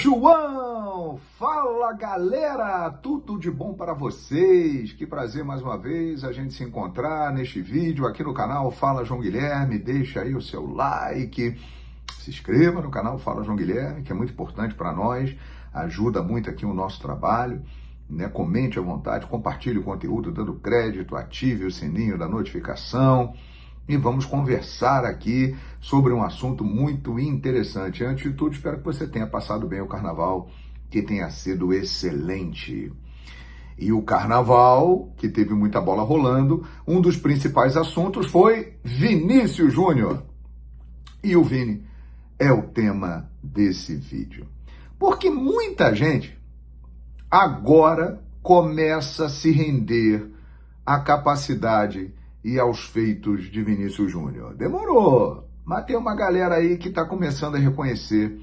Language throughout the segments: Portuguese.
João! Fala, galera! Tudo de bom para vocês? Que prazer mais uma vez a gente se encontrar neste vídeo aqui no canal Fala João Guilherme. Deixa aí o seu like, se inscreva no canal Fala João Guilherme, que é muito importante para nós, ajuda muito aqui o nosso trabalho, né? Comente à vontade, compartilhe o conteúdo dando crédito, ative o sininho da notificação. E vamos conversar aqui sobre um assunto muito interessante. Antes de tudo, espero que você tenha passado bem o carnaval, que tenha sido excelente. E o carnaval, que teve muita bola rolando, um dos principais assuntos foi Vinícius Júnior. E o Vini é o tema desse vídeo. Porque muita gente agora começa a se render à capacidade e aos feitos de Vinícius Júnior. Demorou, mas tem uma galera aí que está começando a reconhecer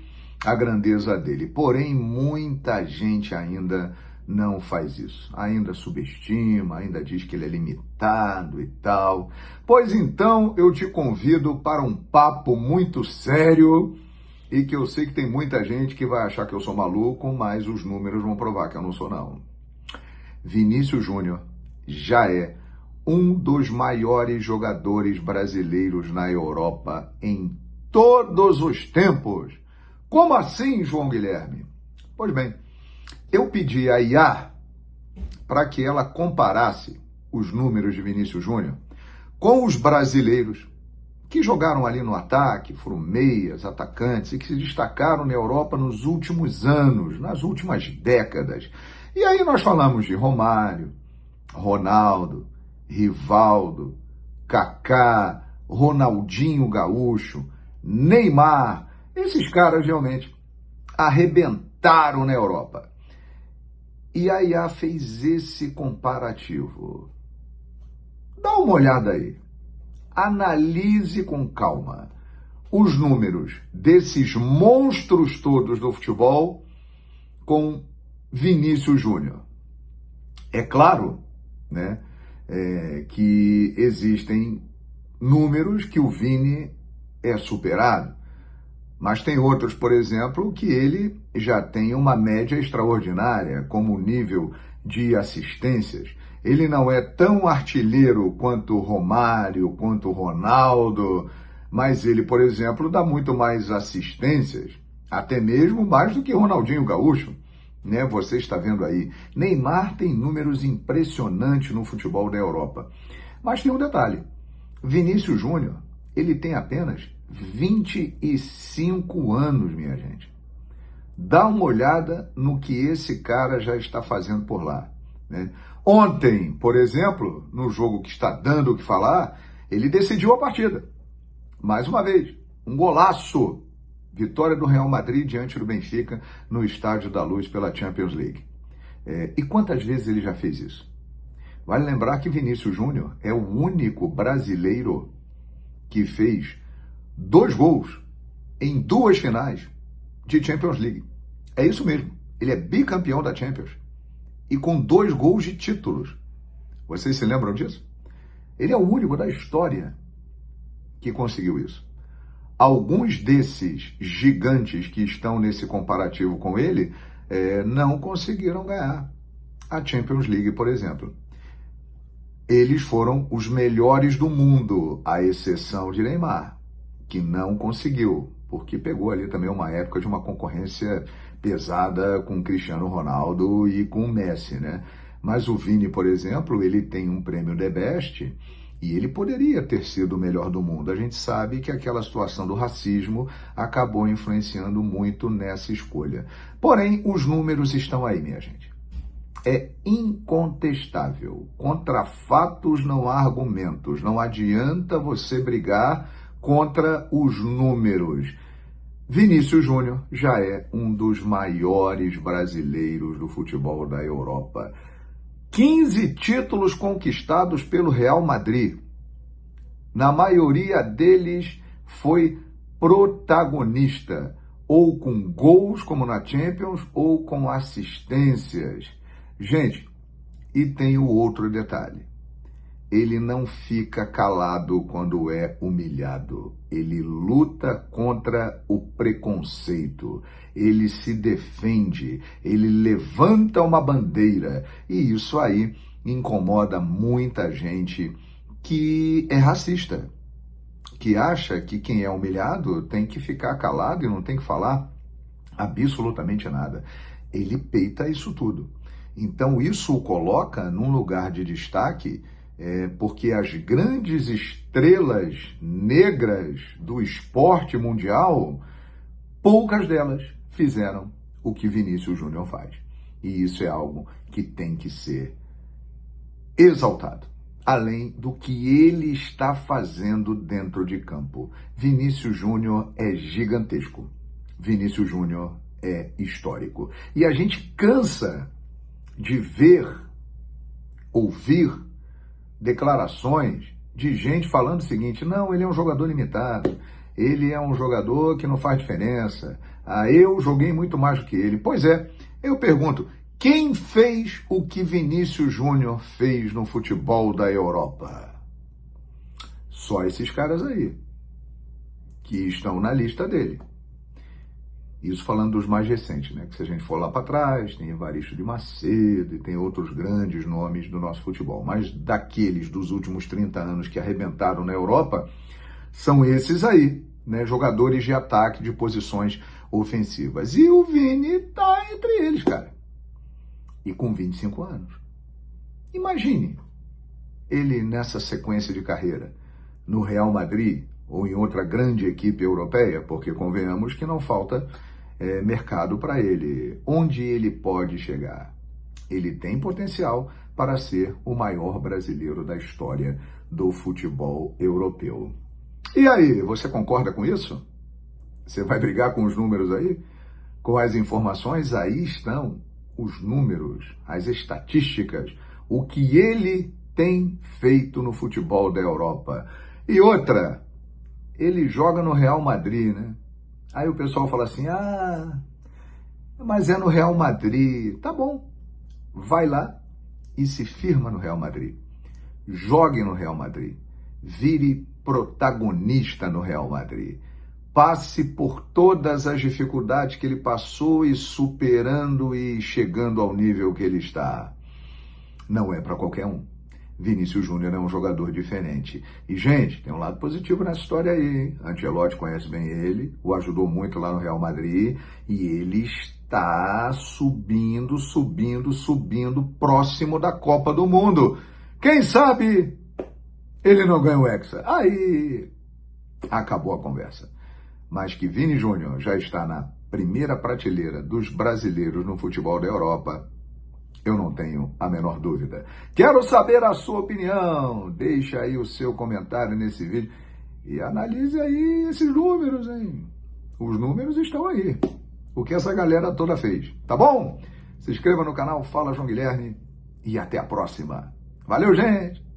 a grandeza dele. Porém, muita gente ainda não faz isso. Ainda subestima, ainda diz que ele é limitado e tal. Pois então, eu te convido para um papo muito sério e que eu sei que tem muita gente que vai achar que eu sou maluco, mas os números vão provar que eu não sou, não. Vinícius Júnior já é um dos maiores jogadores brasileiros na Europa em todos os tempos. Como assim, João Guilherme? Pois bem, eu pedi à IA para que ela comparasse os números de Vinícius Júnior com os brasileiros que jogaram ali no ataque, foram meias, atacantes e que se destacaram na Europa nos últimos anos, nas últimas décadas. E aí nós falamos de Romário, Ronaldo, Rivaldo, Kaká, Ronaldinho Gaúcho, Neymar. Esses caras realmente arrebentaram na Europa. E a IA fez esse comparativo. Dá uma olhada aí. Analise com calma os números desses monstros todos do futebol com Vinícius Júnior. É claro, né, que existem números que o Vini é superado, mas tem outros, por exemplo, que ele já tem uma média extraordinária, como o nível de assistências. Ele não é tão artilheiro quanto o Romário, quanto o Ronaldo, mas ele, por exemplo, dá muito mais assistências, até mesmo mais do que Ronaldinho Gaúcho. Né? Você está vendo aí, Neymar tem números impressionantes no futebol da Europa. Mas tem um detalhe, Vinícius Júnior, ele tem apenas 25 anos, minha gente. Dá uma olhada no que esse cara já está fazendo por lá. Né? Ontem, por exemplo, no jogo que está dando o que falar, ele decidiu a partida. Mais uma vez, um golaço. Vitória do Real Madrid diante do Benfica no Estádio da Luz pela Champions League. E quantas vezes ele já fez isso? Vale lembrar que Vinícius Júnior é o único brasileiro que fez 2 gols em 2 finais de Champions League. É isso mesmo, ele é bicampeão da Champions e com 2 gols de títulos. Vocês se lembram disso? Ele é o único da história que conseguiu isso. Alguns desses gigantes que estão nesse comparativo com ele não conseguiram ganhar a Champions League, por exemplo. Eles foram os melhores do mundo, à exceção de Neymar, que não conseguiu, porque pegou ali também uma época de uma concorrência pesada com Cristiano Ronaldo e com Messi, né? Mas o Vini, por exemplo, ele tem um prêmio The Best e ele poderia ter sido o melhor do mundo. A gente sabe que aquela situação do racismo acabou influenciando muito nessa escolha. Porém, os números estão aí, minha gente. É incontestável. Contra fatos não há argumentos. Não adianta você brigar contra os números. Vinícius Júnior já é um dos maiores brasileiros do futebol da Europa. 15 títulos conquistados pelo Real Madrid. Na maioria deles foi protagonista, ou com gols, como na Champions, ou com assistências. Gente, e tem o outro detalhe. ele não fica calado quando é humilhado. Ele luta contra o preconceito. Ele se defende. Ele levanta uma bandeira. E isso aí incomoda muita gente que é racista, que acha que quem é humilhado tem que ficar calado e não tem que falar absolutamente nada. Ele peita isso tudo. Então isso o coloca num lugar de destaque, porque as grandes estrelas negras do esporte mundial, poucas delas fizeram o que Vinícius Júnior faz. E isso é algo que tem que ser exaltado, além do que ele está fazendo dentro de campo. Vinícius Júnior é gigantesco. Vinícius Júnior é histórico. E a gente cansa de ver, ouvir declarações de gente falando o seguinte: não, ele é um jogador limitado, ele é um jogador que não faz diferença, eu joguei muito mais do que ele. Pois é, eu pergunto, quem fez o que Vinícius Júnior fez no futebol da Europa? Só esses caras aí, que estão na lista dele. Isso falando dos mais recentes, né? Que se a gente for lá para trás, tem Evaristo de Macedo e tem outros grandes nomes do nosso futebol. Mas daqueles dos últimos 30 anos que arrebentaram na Europa, são esses aí, né? Jogadores de ataque de posições ofensivas. E o Vini tá entre eles, cara. E com 25 anos. Imagine ele nessa sequência de carreira, no Real Madrid ou em outra grande equipe europeia, porque convenhamos que não falta mercado para ele. Onde ele pode chegar? Ele tem potencial para ser o maior brasileiro da história do futebol europeu. E aí, você concorda com isso? Você vai brigar com os números aí? Com as informações? Aí estão os números, as estatísticas, o que ele tem feito no futebol da Europa. E outra, ele joga no Real Madrid, né? Aí o pessoal fala assim, mas é no Real Madrid. Tá bom, vai lá e se firma no Real Madrid. Jogue no Real Madrid. Vire protagonista no Real Madrid. Passe por todas as dificuldades que ele passou e superando e chegando ao nível que ele está. Não é para qualquer um. Vinícius Júnior é um jogador diferente. E, gente, tem um lado positivo nessa história aí, hein? Ancelotti conhece bem ele, o ajudou muito lá no Real Madrid, e ele está subindo, próximo da Copa do Mundo. Quem sabe ele não ganha o Hexa? Aí acabou a conversa. Mas que Vini Júnior já está na primeira prateleira dos brasileiros no futebol da Europa, eu não tenho a menor dúvida. Quero saber a sua opinião. Deixa aí o seu comentário nesse vídeo e analise aí esses números, hein? Os números estão aí. O que essa galera toda fez, tá bom? Se inscreva no canal Fala João Guilherme e até a próxima. Valeu, gente!